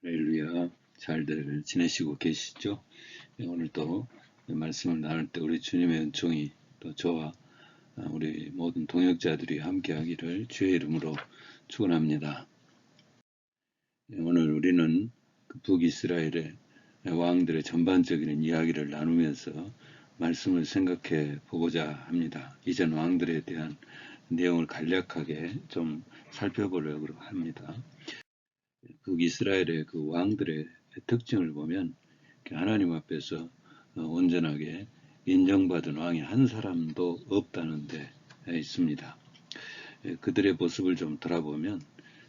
할렐루야, 잘들 지내시고 계시죠? 오늘 또 말씀을 나눌 때 우리 주님의 은총이 또 저와 우리 모든 동역자들이 함께 하기를 주의 이름으로 축원합니다. 오늘 우리는 그 북이스라엘의 왕들의 전반적인 이야기를 나누면서 말씀을 생각해 보고자 합니다. 이전 왕들에 대한 내용을 간략하게 좀 살펴보려고 합니다. 북이스라엘의 그 왕들의 특징을 보면 하나님 앞에서 온전하게 인정받은 왕이 한 사람도 없다는 데 있습니다. 그들의 모습을 좀 돌아보면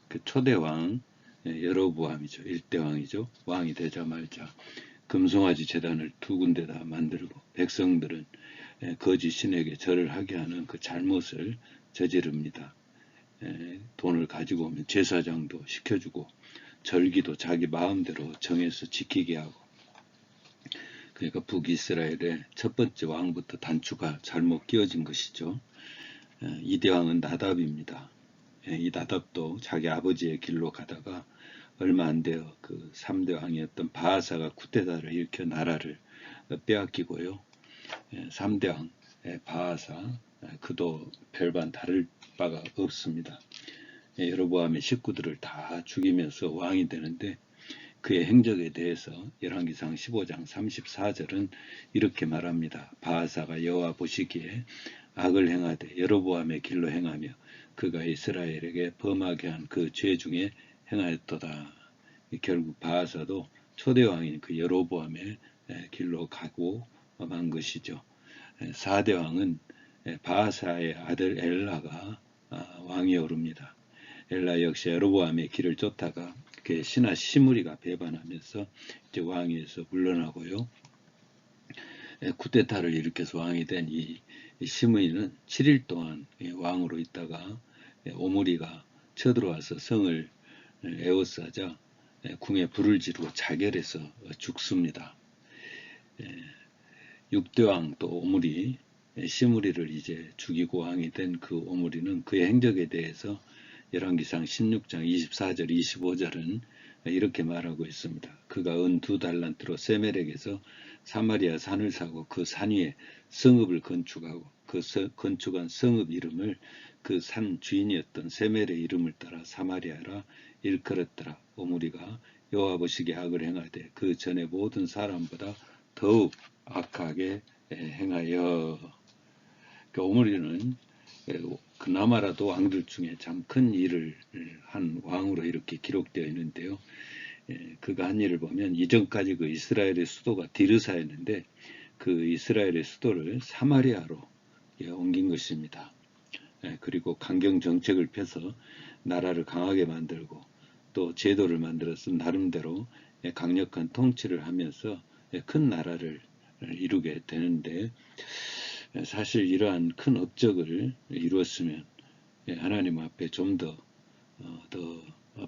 그 초대 왕 여로보암이죠. 1대 왕이죠. 왕이 되자마자 금송아지 제단을 두 군데 다 만들고 백성들은 거짓 신에게 절을 하게 하는 그 잘못을 저지릅니다. 돈을 가지고 오면 제사장도 시켜주고 절기도 자기 마음대로 정해서 지키게 하고, 그러니까 북이스라엘의 첫 번째 왕부터 단추가 잘못 끼워진 것이죠. 이대 왕은 나답입니다. 이 나답도 자기 아버지의 길로 가다가 얼마 안 되어 그 3대 왕이었던 바하사가 쿠데타를 일으켜 나라를 빼앗기고요. 3대 왕 바하사, 그도 별반 다를 바가 없습니다. 여로보암의 식구들을 다 죽이면서 왕이 되는데, 그의 행적에 대해서 열왕기상 15장 34절은 이렇게 말합니다. 바하사가 여호와 보시기에 악을 행하되 여로보암의 길로 행하며 그가 이스라엘에게 범하게 한 그 죄 중에 행하였도다. 결국 바하사도 초대왕인 그 여로보암의 길로 가고 만 것이죠. 4대 왕은 바하사의 아들 엘라가 왕위에 오릅니다. 엘라 역시 여로보암의 길을 쫓다가 그의 신하 시므리가 배반하면서 이제 왕위에서 물러나고요. 쿠데타를 일으켜서 왕이 된 이 시므리는 7일 동안 왕으로 있다가 오므리가 쳐들어와서 성을 에워싸자 궁에 불을 지르고 자결해서 죽습니다. 6대 왕 또 오므리, 시므리를 이제 죽이고 왕이 된 그 오므리는 그의 행적에 대해서 열왕기상 16장 24절 25절은 이렇게 말하고 있습니다. 그가 은 2달란트로 세멜에게서 사마리아 산을 사고 그 산 위에 성읍을 건축하고 그 건축한 성읍 이름을 그 산 주인이었던 세멜의 이름을 따라 사마리아라 일컬었더라. 오므리가 여호와 보시기에 악을 행하되 그 전에 모든 사람보다 더욱 악하게 행하여. 오므리는 그나마라도 왕들 중에 참 큰 일을 한 왕으로 이렇게 기록되어 있는데요. 그가 한 일을 보면 이전까지 그 이스라엘의 수도가 디르사였는데 그 이스라엘의 수도를 사마리아로 옮긴 것입니다. 그리고 강경 정책을 펴서 나라를 강하게 만들고 또 제도를 만들어서 나름대로 강력한 통치를 하면서 큰 나라를 이루게 되는데, 사실 이러한 큰 업적을 이루었으면 하나님 앞에 좀 더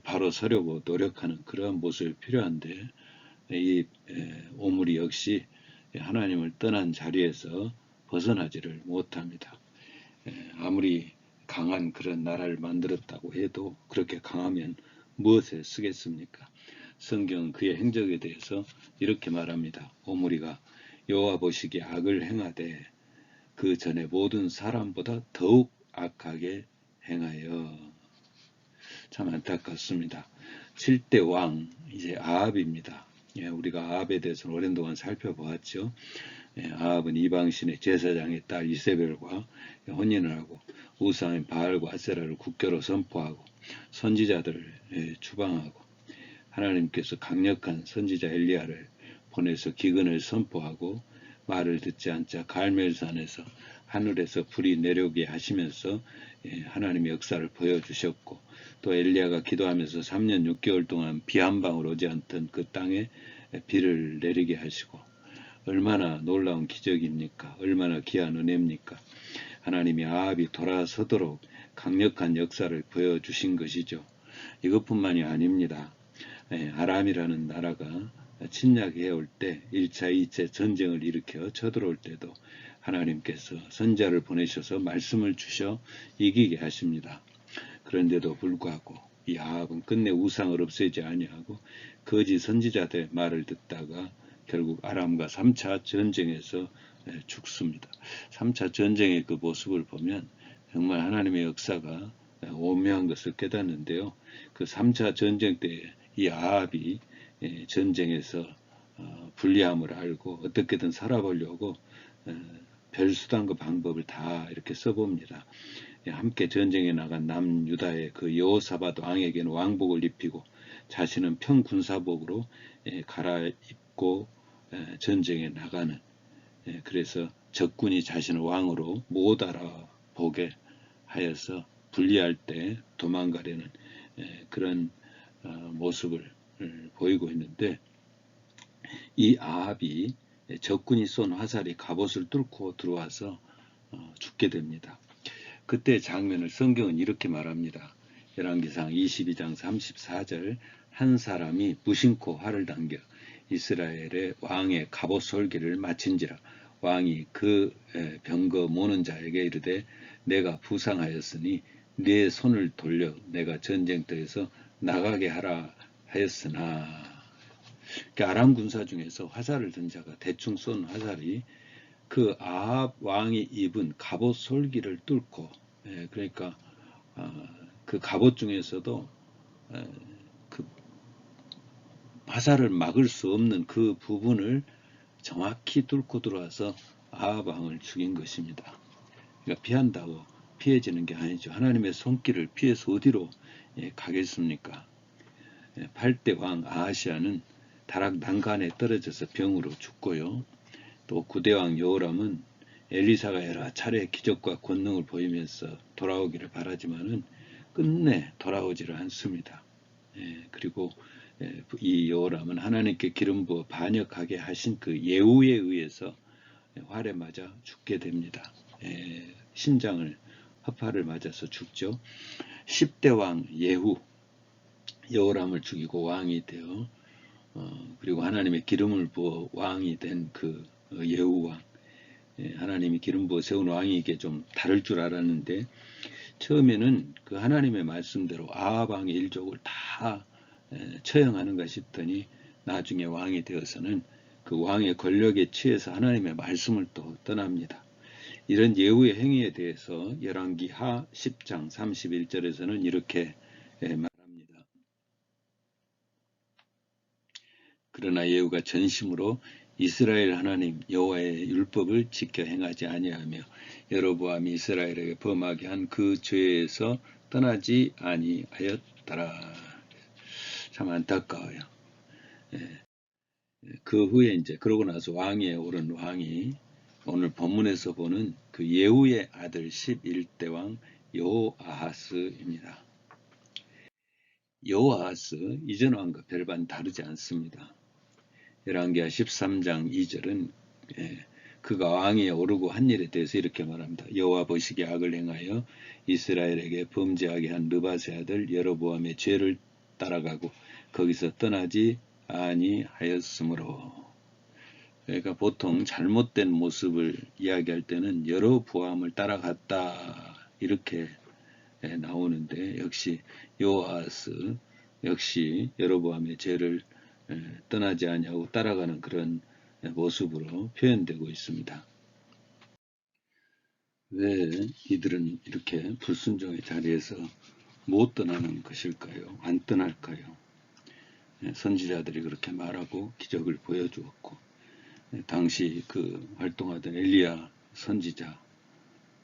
바로 서려고 노력하는 그러한 모습이 필요한데, 이 오므리 역시 하나님을 떠난 자리에서 벗어나지를 못합니다. 아무리 강한 그런 나라를 만들었다고 해도 그렇게 강하면 무엇에 쓰겠습니까? 성경은 그의 행적에 대해서 이렇게 말합니다. 오므리가 여호와 보시기에 악을 행하되 그 전에 모든 사람보다 더욱 악하게 행하여. 참 안타깝습니다. 7대 왕 이제 아합입니다. 우리가 아합에 대해서는 오랜 동안 살펴보았죠. 아합은 이방신의 제사장의 딸 이세벨과 혼인을 하고 우상인 바알과 아세라를 국교로 선포하고 선지자들을 추방하고 하나님께서 강력한 선지자 엘리야를 보내서 기근을 선포하고 말을 듣지 않자 갈멜산에서 하늘에서 불이 내려오게 하시면서 하나님의 역사를 보여주셨고, 또 엘리야가 기도하면서 3년 6개월 동안 비 한 방울 오지 않던 그 땅에 비를 내리게 하시고, 얼마나 놀라운 기적입니까? 얼마나 귀한 은혜입니까? 하나님이 아합이 돌아서도록 강력한 역사를 보여주신 것이죠. 이것뿐만이 아닙니다. 아람이라는 나라가 침략해 올 때 1차, 2차 전쟁을 일으켜 쳐들어올 때도 하나님께서 선자를 보내셔서 말씀을 주셔 이기게 하십니다. 그런데도 불구하고 이 아합은 끝내 우상을 없애지 아니하고 거짓 선지자들의 말을 듣다가 결국 아람과 3차 전쟁에서 죽습니다. 3차 전쟁의 그 모습을 보면 정말 하나님의 역사가 오묘한 것을 깨닫는데요. 그 3차 전쟁 때 이 아합이 전쟁에서 불리함을 알고 어떻게든 살아보려고 별 수단과 방법을 다 이렇게 써봅니다. 함께 전쟁에 나간 남유다의 그 여호사밧 왕에게는 왕복을 입히고 자신은 평군사복으로 갈아입고 전쟁에 나가는, 그래서 적군이 자신을 왕으로 못 알아보게 하여서 불리할 때 도망가려는 그런 모습을 보이고 있는데, 이 아합이 적군이 쏜 화살이 갑옷을 뚫고 들어와서 죽게 됩니다. 그때 장면을 성경은 이렇게 말합니다. 열왕기상 22장 34절, 한 사람이 무심코 활을 당겨 이스라엘의 왕의 갑옷 솔기를 마친지라. 왕이 그 병거 모는 자에게 이르되 내가 부상하였으니 네 손을 돌려 내가 전쟁터에서 나가게 하라 하였으나. 아람 군사 중에서 화살을 든 자가 대충 쏜 화살이 그 아합 왕이 입은 갑옷 솔기를 뚫고, 그러니까 그 갑옷 중에서도 그 화살을 막을 수 없는 그 부분을 정확히 뚫고 들어와서 아합 왕을 죽인 것입니다. 그러니까 피한다고 피해지는 게 아니죠. 하나님의 손길을 피해서 어디로 가겠습니까? 8대 왕 아하시아는 다락 난간에 떨어져서 병으로 죽고요. 또 9대 왕 여호람은 엘리사가 여러 차례 기적과 권능을 보이면서 돌아오기를 바라지만은 끝내 돌아오지를 않습니다. 그리고 이 여호람은 하나님께 기름 부어 반역하게 하신 그 예후에 의해서 활에 맞아 죽게 됩니다. 심장을 화살을 맞아서 죽죠. 10대 왕 예후, 여호람을 죽이고 왕이 되어 그리고 하나님의 기름을 부어 왕이 된 그 예후 왕, 하나님이 기름 부어 세운 왕이 이게 좀 다를 줄 알았는데, 처음에는 그 하나님의 말씀대로 아합 왕의 일족을 다 처형하는가 싶더니 나중에 왕이 되어서는 그 왕의 권력에 취해서 하나님의 말씀을 또 떠납니다. 이런 예후의 행위에 대해서 열왕기하 10장 31절에서는 이렇게 말합니다. 그러나 예후가 전심으로 이스라엘 하나님 여호와의 율법을 지켜 행하지 아니하며 여로보암이 이스라엘에게 범하게 한 그 죄에서 떠나지 아니하였더라. 참 안타까워요. 그 후에 이제 그러고 나서 왕위에 오른 왕이 오늘 본문에서 보는 그 예후의 아들 11대 왕 여호아하스입니다. 여호아하스 이전 왕과 별반 다르지 않습니다. 열왕기하 13장 2절은 그가 왕위에 오르고 한 일에 대해서 이렇게 말합니다. 여호와 보시기에 악을 행하여 이스라엘에게 범죄하게 한 느밧의 아들 여로보암의 죄를 따라가고 거기서 떠나지 아니하였으므로. 그러니까 보통 잘못된 모습을 이야기할 때는 여로보암을 따라갔다 이렇게 나오는데, 역시 여호아하스 역시 여로보암의 죄를 떠나지 아니하고 따라가는 그런 모습으로 표현되고 있습니다. 왜 이들은 이렇게 불순종의 자리에서 못 떠나는 것일까요? 안 떠날까요? 선지자들이 그렇게 말하고 기적을 보여주었고, 당시 그 활동하던 엘리야 선지자,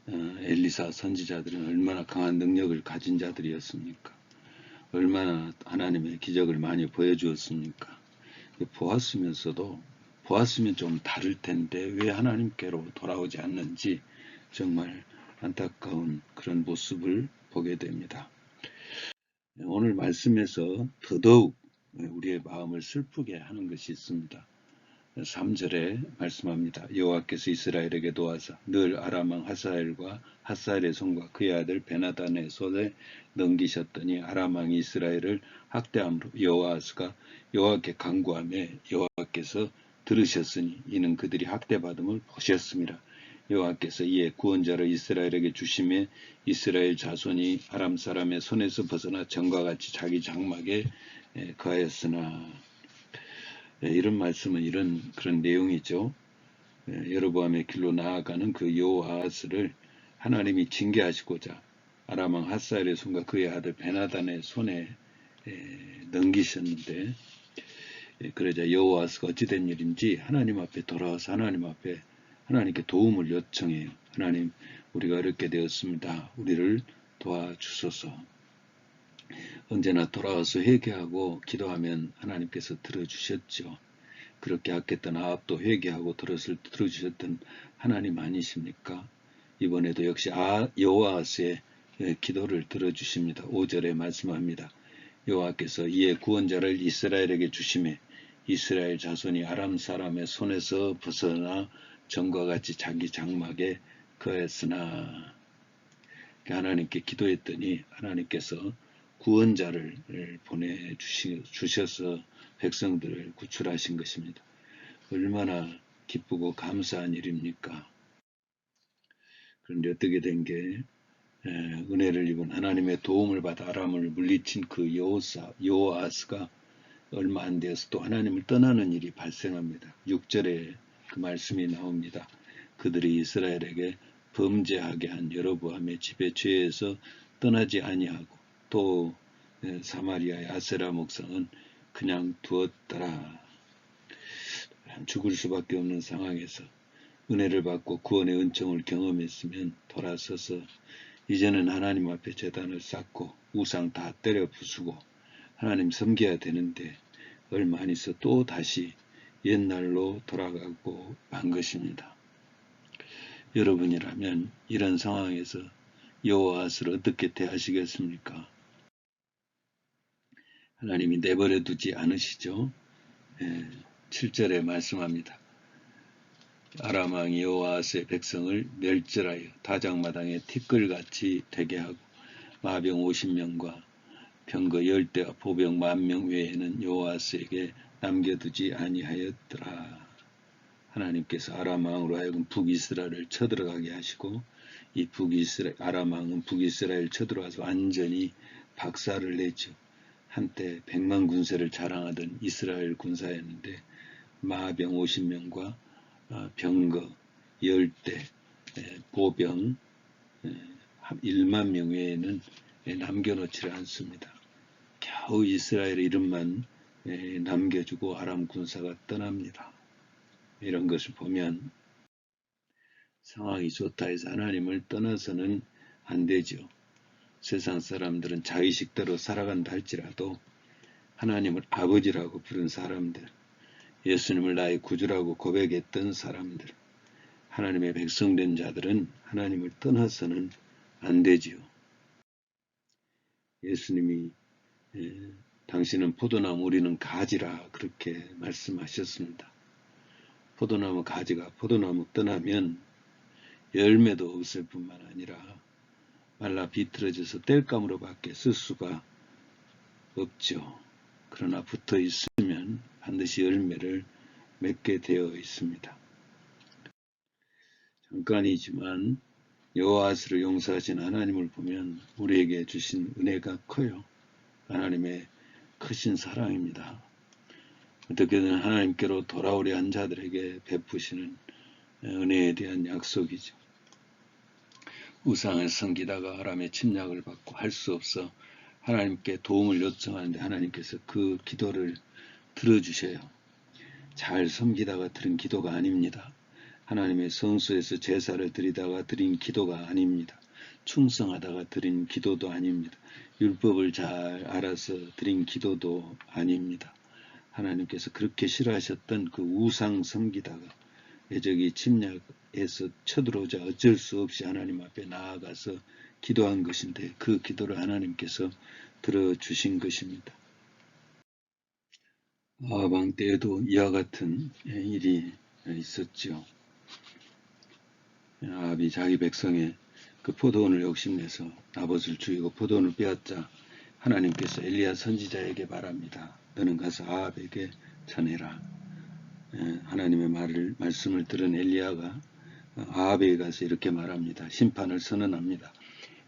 엘리사 선지자들은 얼마나 강한 능력을 가진 자들이었습니까? 얼마나 하나님의 기적을 많이 보여주었습니까? 보았으면 좀 다를 텐데 왜 하나님께로 돌아오지 않는지 정말 안타까운 그런 모습을 보게 됩니다. 오늘 말씀에서 더더욱 우리의 마음을 슬프게 하는 것이 있습니다. 3절에 말씀합니다. 여호와께서 이스라엘에게 도와서 늘 아람 왕 하사엘과 하사엘의 손과 그의 아들 베나단의 손에 넘기셨더니 아람 왕이 이스라엘을 학대함으로 여호아스가 여호와께 간구하며 여호와께서 들으셨으니 이는 그들이 학대받음을 보셨습니다. 여호와께서 이에 구원자를 이스라엘에게 주심에 이스라엘 자손이 아람 사람의 손에서 벗어나 전과 같이 자기 장막에 거하였으나. 이런 말씀은 그런 내용이죠. 여로보암의 길로 나아가는 그 여호아하스를 하나님이 징계하시고자 아람 왕 핫사엘의 손과 그의 아들 베나단의 손에 넘기셨는데, 그러자 여호아하스가 어찌된 일인지 하나님 앞에 돌아와서 하나님께 도움을 요청해요. 하나님, 우리가 어렵게 되었습니다. 우리를 도와주소서. 언제나 돌아와서 회개하고 기도하면 하나님께서 들어주셨죠. 그렇게 악했던 아합도 회개하고 들어주셨던 하나님 아니십니까? 이번에도 역시 여호아하스의 기도를 들어주십니다. 5절에 말씀합니다. 여호와께서 이에 구원자를 이스라엘에게 주심에 이스라엘 자손이 아람 사람의 손에서 벗어나 전과 같이 자기 장막에 거했으나. 하나님께 기도했더니 하나님께서 구원자를 보내주셔서 백성들을 구출하신 것입니다. 얼마나 기쁘고 감사한 일입니까? 그런데 어떻게 된 게, 은혜를 입은 하나님의 도움을 받아 아람을 물리친 그 여호아스가 얼마 안 되어서 또 하나님을 떠나는 일이 발생합니다. 6절에 그 말씀이 나옵니다. 그들이 이스라엘에게 범죄하게 한 여로보암의 집의 죄에서 떠나지 아니하고 또 사마리아의 아세라 목상은 그냥 두었더라. 죽을 수밖에 없는 상황에서 은혜를 받고 구원의 은총을 경험했으면 돌아서서 이제는 하나님 앞에 제단을 쌓고 우상 다 때려 부수고 하나님 섬겨야 되는데 얼마 안 있어 또 다시 옛날로 돌아가고 한 것입니다. 여러분이라면 이런 상황에서 여호아스를 어떻게 대하시겠습니까? 하나님이 내버려 두지 않으시죠. 7절에 말씀합니다. 아람 왕 여호아스의 백성을 멸절하여 다장마당에 티끌같이 되게 하고 마병 50명과 병거 10대와 보병 10,000명 외에는 여호아스에게 남겨두지 아니하였더라. 하나님께서 아람 왕으로 하여금 북이스라엘을 쳐들어가게 하시고 이 아람 왕은 북이스라엘 쳐들어와서 완전히 박살을 내죠. 한때 100만 군세를 자랑하던 이스라엘 군사였는데 마병 50명과 병거 10대, 보병 1만 명 외에는 남겨놓지를 않습니다. 겨우 이스라엘의 이름만 남겨주고 아람 군사가 떠납니다. 이런 것을 보면 상황이 좋다 해서 하나님을 떠나서는 안 되죠. 세상 사람들은 자의식대로 살아간다 할지라도 하나님을 아버지라고 부른 사람들, 예수님을 나의 구주라고 고백했던 사람들, 하나님의 백성된 자들은 하나님을 떠나서는 안 되지요. 예수님이 당신은 포도나무 우리는 가지라 그렇게 말씀하셨습니다. 포도나무 가지가 포도나무 떠나면 열매도 없을 뿐만 아니라 말라 비틀어져서 땔감으로 밖에 쓸 수가 없죠. 그러나 붙어 있으면 반드시 열매를 맺게 되어 있습니다. 잠깐이지만 여호아스를 용서하신 하나님을 보면 우리에게 주신 은혜가 커요. 하나님의 크신 사랑입니다. 어떻게든 하나님께로 돌아오려 한 자들에게 베푸시는 은혜에 대한 약속이죠. 우상을 섬기다가 아람의 침략을 받고 할 수 없어 하나님께 도움을 요청하는데 하나님께서 그 기도를 들어주셔요. 잘 섬기다가 드린 기도가 아닙니다. 하나님의 성소에서 제사를 드리다가 드린 기도가 아닙니다. 충성하다가 드린 기도도 아닙니다. 율법을 잘 알아서 드린 기도도 아닙니다. 하나님께서 그렇게 싫어하셨던 그 우상 섬기다가 애적이 침략해서 쳐들어오자 어쩔 수 없이 하나님 앞에 나아가서 기도한 것인데 그 기도를 하나님께서 들어주신 것입니다. 아합 왕 때에도 이와 같은 일이 있었죠. 아합이 자기 백성의 그 포도원을 욕심내서 나봇을 죽이고 포도원을 빼앗자 하나님께서 엘리야 선지자에게 말합니다. 너는 가서 아합에게 전해라. 하나님의 말씀을 들은 엘리야가 아합에 가서 이렇게 말합니다. 심판을 선언합니다.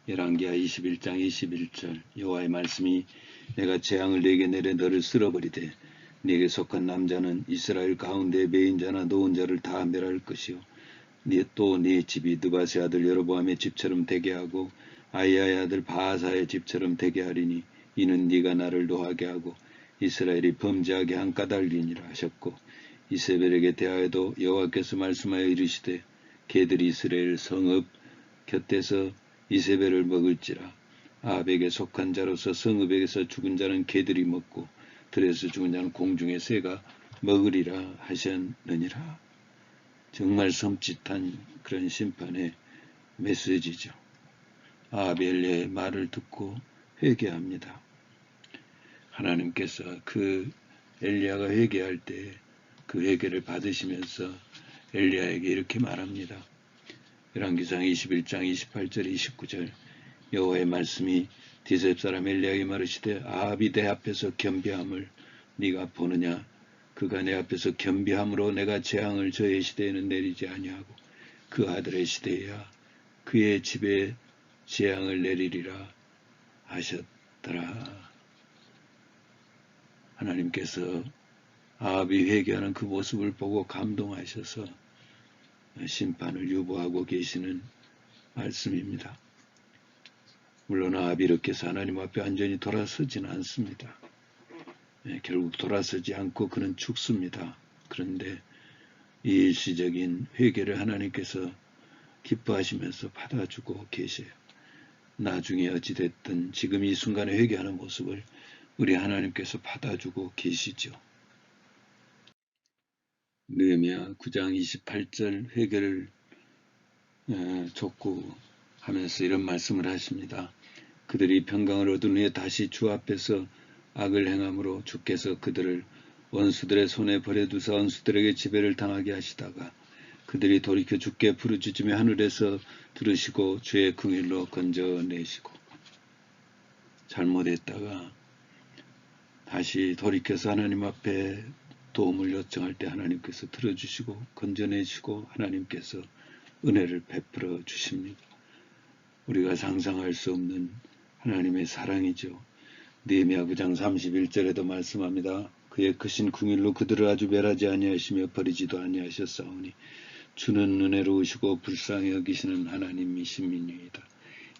열왕기하 21장 21절 여호와의 말씀이 내가 재앙을 네게 내려 너를 쓸어버리되 네게 속한 남자는 이스라엘 가운데 매인 자나 노은 자를 다 멸할 것이요 또 네 집이 느바세 아들 여로보암의 집처럼 되게 하고 아히야의 아들 바하사의 집처럼 되게 하리니 이는 네가 나를 노하게 하고 이스라엘이 범죄하게 한 까닭이니라 하셨고 이세벨에게 대하여도 여호와께서 말씀하여 이르시되 개들이 이스라엘 성읍 곁에서 이세벨을 먹을지라 아합에게 속한 자로서 성읍에게서 죽은 자는 개들이 먹고 들에서 죽은 자는 공중의 새가 먹으리라 하셨느니라. 정말 섬찟한 그런 심판의 메시지죠. 아합이 엘리야의 말을 듣고 회개합니다. 하나님께서 그 엘리야가 회개할 때 그 회개를 받으시면서 엘리야에게 이렇게 말합니다. 열왕기상 21장 28절 29절 여호와의 말씀이 디셉 사람 엘리야에게 말하시되 아합이 내 앞에서 겸비함을 네가 보느냐 그가 내 앞에서 겸비함으로 내가 재앙을 저의 시대에는 내리지 아니하고 그 아들의 시대에야 그의 집에 재앙을 내리리라 하셨더라. 하나님께서 아합이 회개하는 그 모습을 보고 감동하셔서 심판을 유보하고 계시는 말씀입니다. 물론 아합이 이렇게 해서 하나님 앞에 완전히 돌아서지는 않습니다. 결국 돌아서지 않고 그는 죽습니다. 그런데 이 일시적인 회개를 하나님께서 기뻐하시면서 받아주고 계세요. 나중에 어찌됐든 지금 이 순간에 회개하는 모습을 우리 하나님께서 받아주고 계시죠. 느헤미야 9장 28절 회개를 촉구하면서 이런 말씀을 하십니다. 그들이 평강을 얻은 후에 다시 주 앞에서 악을 행함으로 주께서 그들을 원수들의 손에 버려두사 원수들에게 지배를 당하게 하시다가 그들이 돌이켜 주께 부르짖으며 하늘에서 들으시고 주의 긍휼로 건져내시고 잘못했다가 다시 돌이켜서 하나님 앞에 도움을 요청할 때 하나님께서 들어주시고 건져내시고 하나님께서 은혜를 베풀어 주십니다. 우리가 상상할 수 없는 하나님의 사랑이죠. 느헤미야 9장 31절에도 말씀합니다. 그의 크신 긍휼로 그들을 아주 멸하지 아니하시며 버리지도 아니하셨사오니 주는 은혜로우시고 불쌍히 여기시는 하나님이심이니이다.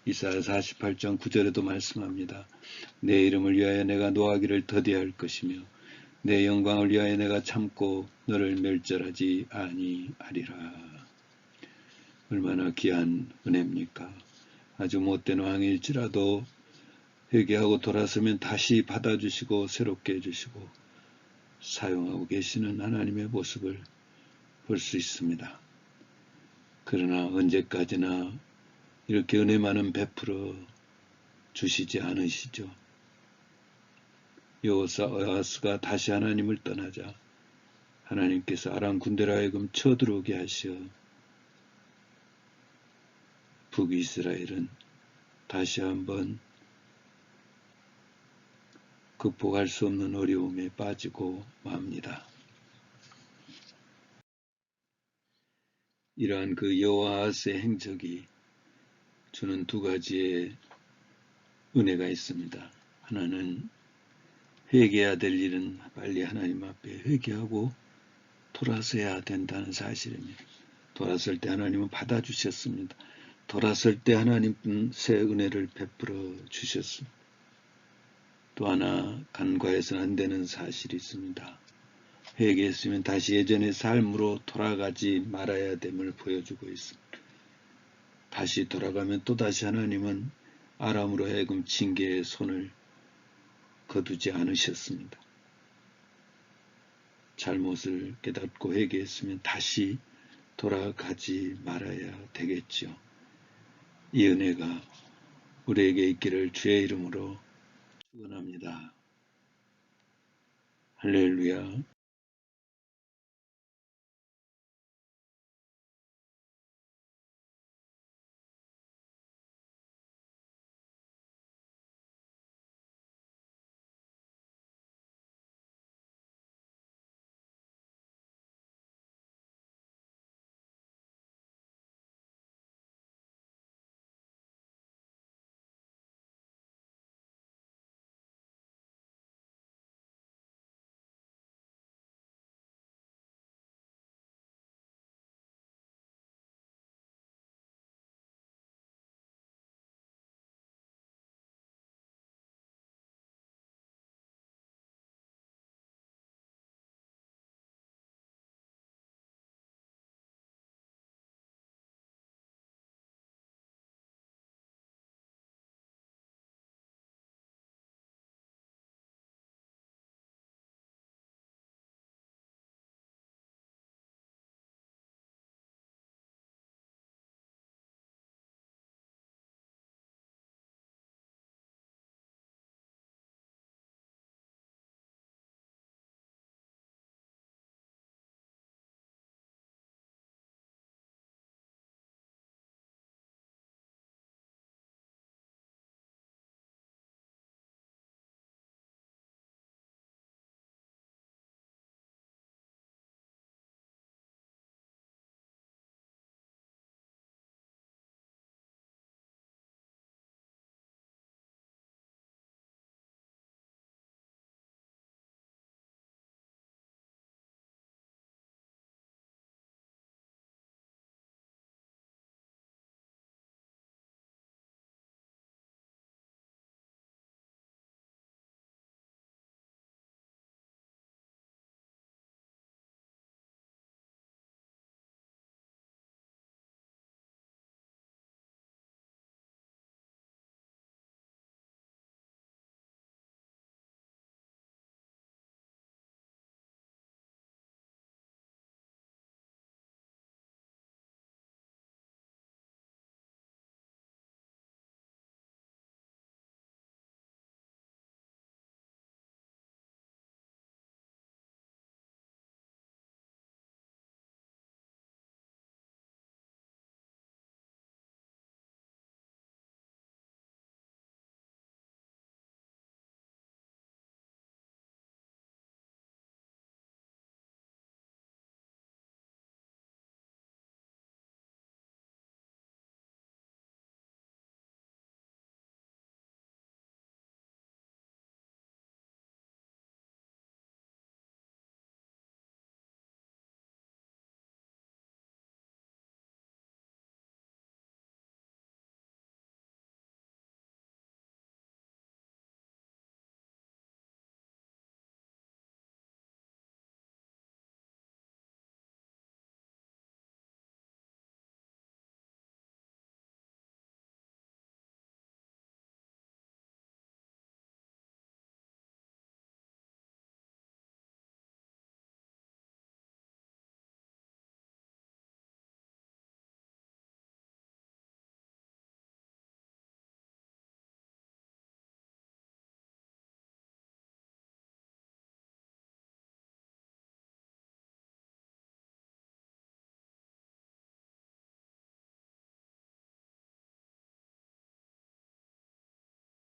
이사야 48장 9절에도 말씀합니다. 내 이름을 위하여 내가 노하기를 더디할 것이며 내 영광을 위하여 내가 참고 너를 멸절하지 아니하리라. 얼마나 귀한 은혜입니까? 아주 못된 왕일지라도 회개하고 돌아서면 다시 받아주시고 새롭게 해주시고 사용하고 계시는 하나님의 모습을 볼 수 있습니다. 그러나 언제까지나 이렇게 은혜만은 베풀어 주시지 않으시죠. 여호사스가 다시 하나님을 떠나자 하나님께서 아람 군대를 하여금 쳐들어오게 하시어 북이스라엘은 다시 한번 극복할 수 없는 어려움에 빠지고 맙니다. 이러한 그 여호아스의 행적이 주는 두 가지의 은혜가 있습니다. 하나는 회개해야 될 일은 빨리 하나님 앞에 회개하고 돌아서야 된다는 사실입니다. 돌아설 때 하나님은 받아주셨습니다. 돌아설 때 하나님은 새 은혜를 베풀어 주셨습니다. 또 하나 간과해서는 안 되는 사실이 있습니다. 회개했으면 다시 예전의 삶으로 돌아가지 말아야 됨을 보여주고 있습니다. 다시 돌아가면 또다시 하나님은 아람으로 하여금 징계의 손을 거두지 않으셨습니다. 잘못을 깨닫고 회개했으면 다시 돌아가지 말아야 되겠죠. 이 은혜가 우리에게 있기를 주의 이름으로 축원합니다. 할렐루야.